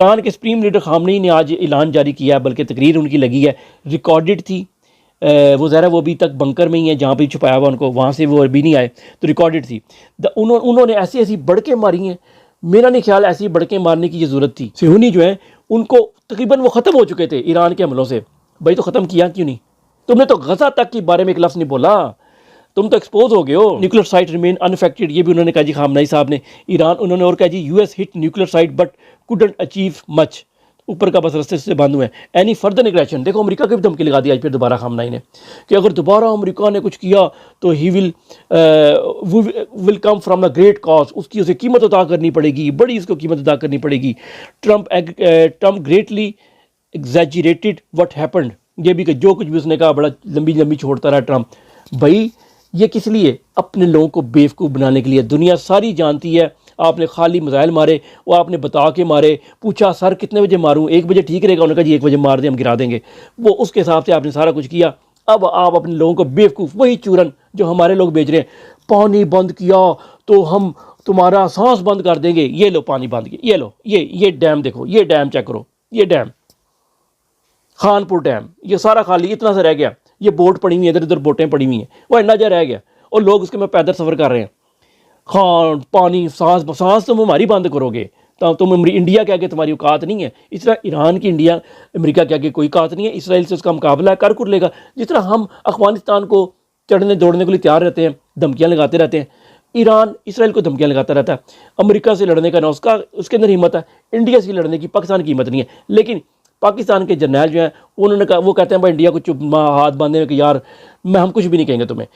ایران کے supreme leader خامنئی نے آج اعلان جاری کیا، بلکہ تقریر ان کی لگی ہے، ریکارڈڈ تھی، وہ ظاہر وہ ابھی تک بنکر میں ہی ہیں جہاں پہ چھپایا ہوا ان کو، وہاں سے وہ ابھی نہیں آئے، تو ریکارڈڈ تھی۔ انہوں نے ایسی ایسی بڑکیں ماری ہیں، میرا نہیں خیال ایسی بڑکیں مارنے کی یہ ضرورت تھی۔ صہیونی جو ہیں ان کو تقریباً وہ ختم ہو چکے تھے ایران کے حملوں سے، بھائی تو ختم کیا کیوں نہیں؟ تم نے تو غزہ تک کے بارے میں ایک لفظ نہیں بولا، تم تو ایکسپوز ہو گئے ہو۔ نیوکلیر سائٹ ریمین انفیکٹڈ، یہ بھی انہوں نے کہا جی خامنئی صاحب نے۔ ایران انہوں نے اور کہا جی U S hit nuclear site but couldn't achieve much, اوپر کا بس رستے سے بند ہوئے ہیں۔ اینی فردر اگریشن، دیکھو امریکہ کی بھی دھمکی لگا دی آج پھر دوبارہ خامنئی نے کہ اگر دوبارہ امریکہ نے کچھ کیا تو he will come from a great cause, اس کی اسے قیمت ادا کرنی پڑے گی، بڑی اس کو قیمت ادا کرنی پڑے گی۔ Trump greatly exaggerated what happened, یہ بھی کہ جو کچھ بھی اس نے کہا بڑا لمبی لمبی چھوڑتا رہا ٹرمپ۔ بھائی یہ کس لیے؟ اپنے لوگوں کو بیوقوف بنانے کے لیے۔ دنیا ساری جانتی ہے آپ نے خالی میزائل مارے، وہ آپ نے بتا کے مارے، پوچھا سر کتنے بجے ماروں، 1 بجے ٹھیک رہے گا، انہوں نے کہا جی 1 بجے مار دیں ہم گرا دیں گے، وہ اس کے حساب سے آپ نے سارا کچھ کیا۔ اب آپ اپنے لوگوں کو بیوقوف، وہی چورن جو ہمارے لوگ بیچ رہے ہیں، پانی بند کیا تو ہم تمہارا سانس بند کر دیں گے، یہ لو پانی بند کیا، یہ لو یہ ڈیم دیکھو، یہ ڈیم چیک کرو، یہ ڈیم خان پور ڈیم، یہ سارا خالی اتنا سا رہ گیا، یہ بوٹ پڑی ہوئی ہیں، ادھر ادھر بوٹیں پڑی ہوئی ہیں، وہ انڈا جا رہ گیا اور لوگ اس کے میں پیدل سفر کر رہے ہیں۔ خان پانی سانس تم ہماری بند کرو گے تو تم انڈیا کے آگے تمہاری اوقات نہیں ہے۔ اس طرح ایران کی انڈیا امریکہ کے آگے کوئی اوقات نہیں ہے، اسرائیل سے اس کا مقابلہ کر لے گا۔ جس طرح ہم افغانستان کو چڑھنے دوڑنے کے لیے تیار رہتے ہیں، دھمکیاں لگاتے رہتے ہیں، ایران اسرائیل کو دھمکیاں لگاتا رہتا ہے۔ امریکہ سے لڑنے کا نہ اس کے اندر ہمت ہے، انڈیا سے لڑنے کی پاکستان کی ہمت نہیں ہے۔ لیکن پاکستان کے جرنیل جو ہیں انہوں نے کہا، وہ کہتے ہیں بھائی انڈیا کو چپ ہاتھ باندھے کہ یار ہم کچھ بھی نہیں کہیں گے تمہیں۔